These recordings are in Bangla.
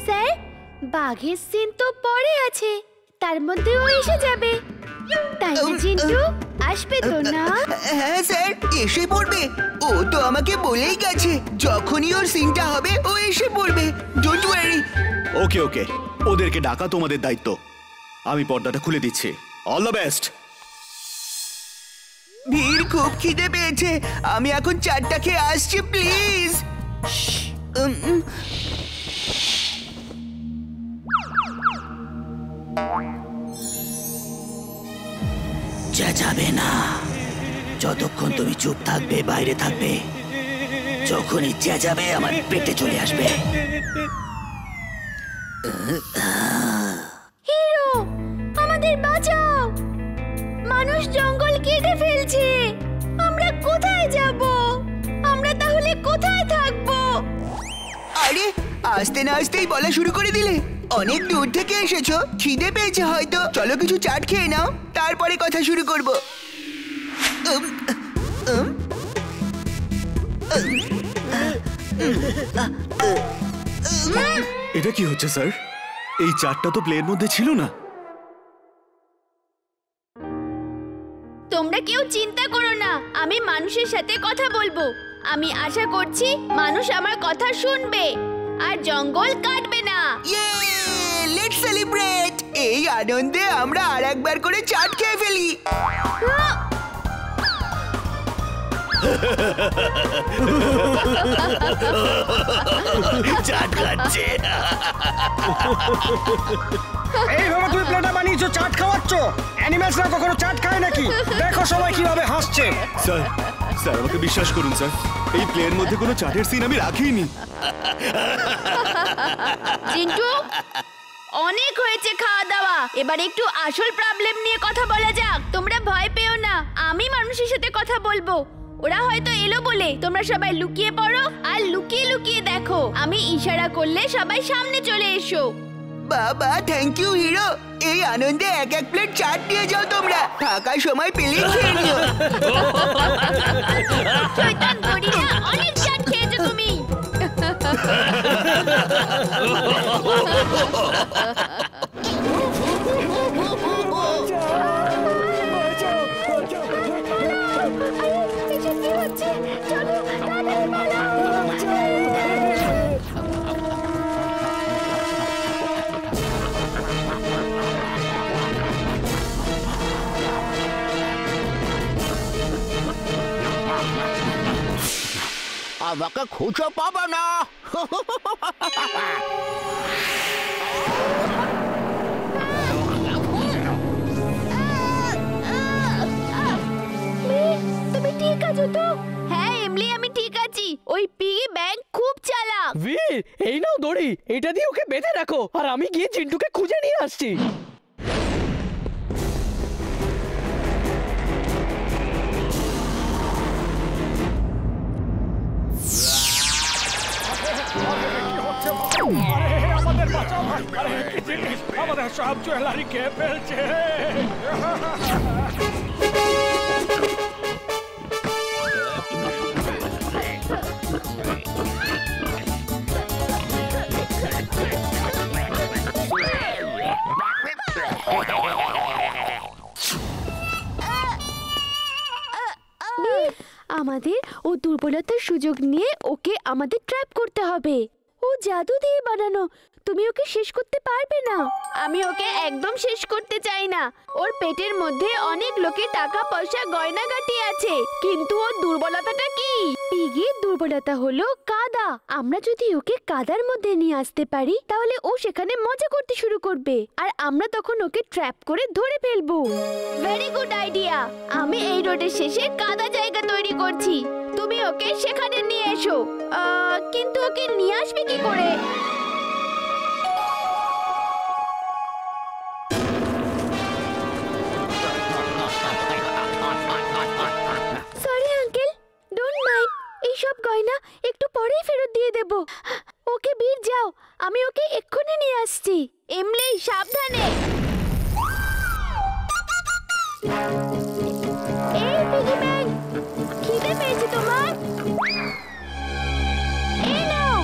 স্যার, বাঘের সিন তো পরে আছে, তার মধ্যে ও এসে যাবে। তাই না চিন্টু? আসবে তো না? হ্যাঁ স্যার, এসে পড়বে। ও তো আমাকে বলেই গেছে যখনই ওর সিনটা হবে ও এসে পড়বে। Don't worry. ওকে ওকে, ওদেরকে ডাকা তোমাদের দায়িত্ব। আমি পর্দাটা খুলে দিচ্ছি। All the best. ভিড় খুব খিদে পেয়েছে, আমি এখন চারটা খেয়ে আসছি প্লিজ। চেঁচাবে না, যতক্ষণ তুমি চুপ থাকবে বাইরে থাকবে। যখনই চেঁচাবে আমার পেটে চলে আসবে। হিরো, আমাদের বাঁচাও! মানুষ জঙ্গল কেটে ফেলছে। আমরা কোথায় যাব? আমরা তাহলে কোথায় থাকবো? আরে, আসতে না আসতেই বলা শুরু করে দিলে। অনেক দূর থেকে এসেছো, খিদে পেয়েছে হয়তো। চলো কিছু চাট খেয়ে নাও, তারপরে কথা শুরু করবো। এটা কি হচ্ছে স্যার? এই চারটা তো প্লের মধ্যে ছিল না। তোমরা কেউ চিন্তা করো না, আমি মানুষের সাথে কথা বলবো। আমি আশা করছি মানুষ আমার কথা শুনবে আর জঙ্গল কাটবে না। Let's celebrate! এই আনন্দে আমরা আরেকবার করে চাট খেয়ে ফেলি। চাট খাচ্ছে। এইভাবে তুমি প্লেটটা বানিয়েছো, চাট খাওয়াচ্ছ? অ্যানিমেলসরা কখনো চাট খায় নাকি? দেখো সবাই কিভাবে হাসছে। স্যার, স্যার আমাকে বিশ্বাস করুন স্যার, এই প্লের মধ্যে কোনো চাটের সিন আমি রাখিনি। চিন্টু, অনেক হয়েছে খাওয়া দাওয়া, এবার একটু আসল প্রবলেম নিয়ে কথা বলা যাক। তোমরা ভয় পেও না, আমি মানুষের সাথে কথা বলবো। ওরা হয়তো এলো বলে তোমরা সবাই লুকিয়ে পড়ো আর লুকিয়ে লুকিয়ে দেখো। আমি ইশারা করলে সবাই সামনে চলে এসো। বাবা, থ্যাংক ইউ হিরো। এই আনন্দে এক এক প্লেট চাট নিয়ে যাও তোমরা, ফাঁকা সময় পেলেই খেয়ে নিও। শয়তান গরিলা, অনেক চাট খেয়েছো তুমি। আমাকে খুঁজে পাবে না। তুমি ঠিক আছো তো? হ্যাঁ এমলি, আমি ঠিক আছি। ওই পিগি ব্যাংক খুব চালাক। বীর, এই নাও দড়ি, এটা দিয়ে ওকে বেঁধে রাখো আর আমি গিয়ে চিন্টুকে খুঁজে নিয়ে আসছি। আমাদের সব জুয়েলারি খেয়ে ফেলছে। আমাদের ও দুর্বলতার সুযোগ নিয়ে ওকে আমাদের ট্র্যাপ করতে হবে। ও জাদু দিয়ে বানানো, তুমি ওকে শেষ করতে পারবে না। আমি ওকে একদম শেষ করতে চাই না। ওর পেটের মধ্যে অনেক লোকের টাকা পয়সা গয়নাগাটি আছে, কিন্তু ওর দুর্বলতাটা কি? পিগির দুর্বলতা হলো কাদা। আমরা যদি ওকে কাদার মধ্যে নিয়ে আসতে পারি তাহলে ও সেখানে মজা করতে শুরু করবে আর আমরা তখন ওকে ট্র্যাপ করে ধরে ফেলবো। Very good idea. আমি এই রোডের শেষে কাদা জায়গা তৈরি করছি, তুমি ওকে সেখানে নিয়ে এসো। কিন্তু ওকে নিয়ে আসবে কি করে? Sorry uncle, don't mind. এইসব গয়না একটু পরেই ফেরত দিয়ে দেব। ওকে বীর যাও, আমি ওকে এক্ষুনি নিয়ে আসছি। এমলি সাবধানে। এই পিগি ব্যাংক, খিদে পেয়েছে তোমার? এই নাও।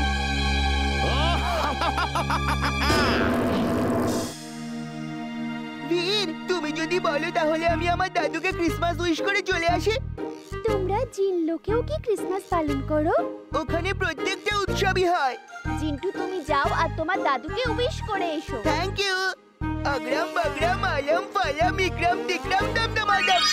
বীর, তুমি যদি বলো তাহলে আমি আমার দাদুকে ক্রিসমাস উইশ করে চলে আসি। তোমরা জিন লোকেও কি ক্রিসমাস পালন করো? ওখানে প্রত্যেকটা উৎসবই হয়। জিন্টু তুমি যাও আর তোমার দাদুকে উইশ করে এসো। Thank you. अग्रम बग्रम आलम फलम इक्रम तिक्रम दम दमादम।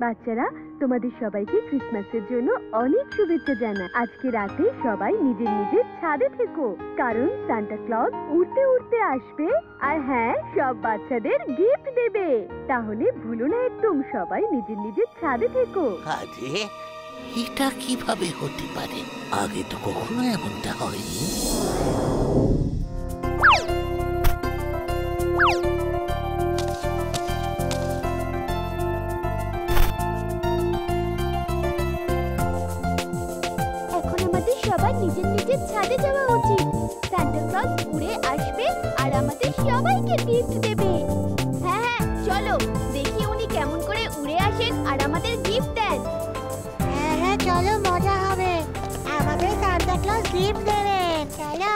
বাচ্চারা, তোমাদের সবাইকে ক্রিসমাসের জন্য অনেক শুভেচ্ছা জানাই। আজকে রাতে সবাই নিজের নিজের ছাদে থেকো, কারণ সান্টা ক্লজ উড়তে উড়তে আসবে আর হ্যাঁ, সব বাচ্চাদের গিফট দেবে। তাহলে ভুলো না একদম সবাই নিজের নিজের ছাদে থেকো। আরে এটা কিভাবে হতে পারে? আগে তো কখনো এমনটা হয়নি। এখন আমাদের সবার নিজের নিজের ছাদে যাওয়া উচিত। সান্টা ক্লজ উড়ে আসবে আর আমাদের সবাইকে গিফট দেবে। হ্যাঁ হ্যাঁ, চলো দেখি উনি কেমন করে উড়ে আসেন আর আমাদের গিফট দেন। হ্যাঁ হ্যাঁ, চলো, মজা হবে। আমাদের সান্টা ক্লজ গিফট দেবেন, চলো।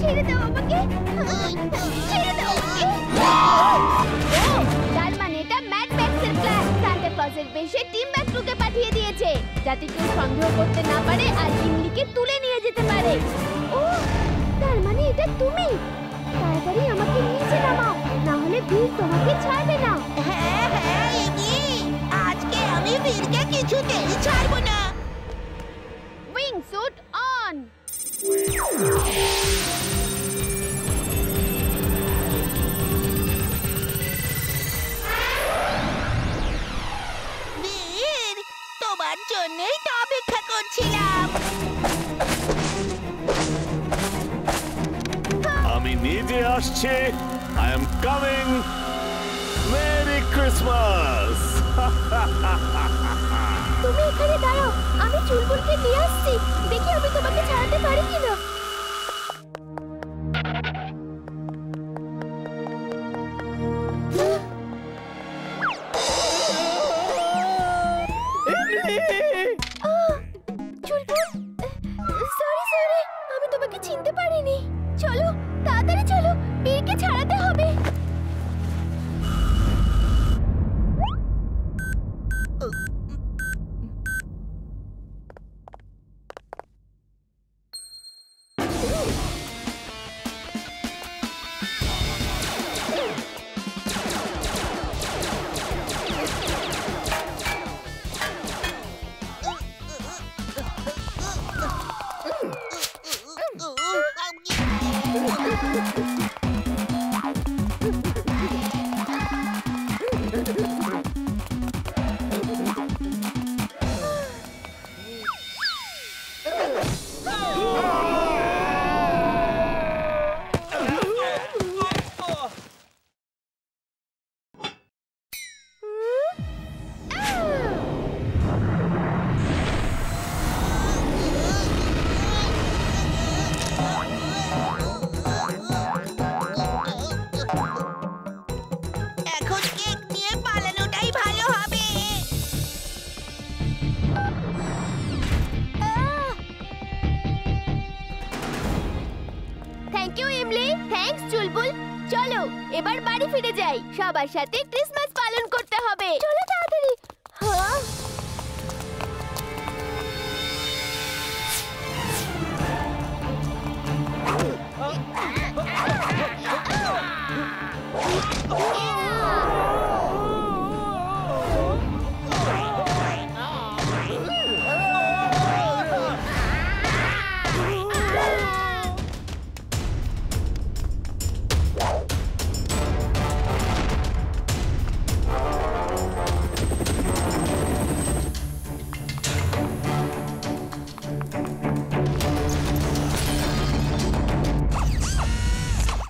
ছেড়ে দাও আমাকে, ছেড়ে দাও আমাকে। তার মানে এটা ম্যাড ম্যাক্সের প্ল্যান। সান্টা ক্লজের বেশে টিম ম্যাক্সকে পাঠিয়ে দিয়েছে যাতে কেউ সন্দেহ করতে না পারে আর ইমলিকে তুলে নিয়ে যেতে পারে। ও, তার মানে এটা তুমি। তাড়াতাড়ি আমাকে নিচে নামাও, না হলে বীর তোমাকে ছাড়বে না। হ্যাঁ হ্যাঁ, এমনি আজকে আমি বীরকে কিছুতেই ছাড়বো না। Wing suit on. বীর, তোমার জন্যই তো অপেক্ষা করছিলাম। আমি নিজে আসছি। I am coming. Merry Christmas. তুমি এখানে দাঁড়াও, আমি চুলবুলকে নিয়ে আসছি। দেখি আমি তোমাকে ছাড়াতে পারি কিনা। চুলবুল, সরি সরি, আমি তোমাকে চিনতে পারিনি। চলো তাড়াতাড়ি চলো, বীরকে ছাড়াতে হবে। এখন কেক নিয়ে পালানোটাই ভালো হবে। Thank you Imli. Thanks Chulbul. চলো এবার বাড়ি ফিরে যাই, সবার সাথে ক্রিসমাস পালন করতে হবে। চলো তাড়াতাড়ি,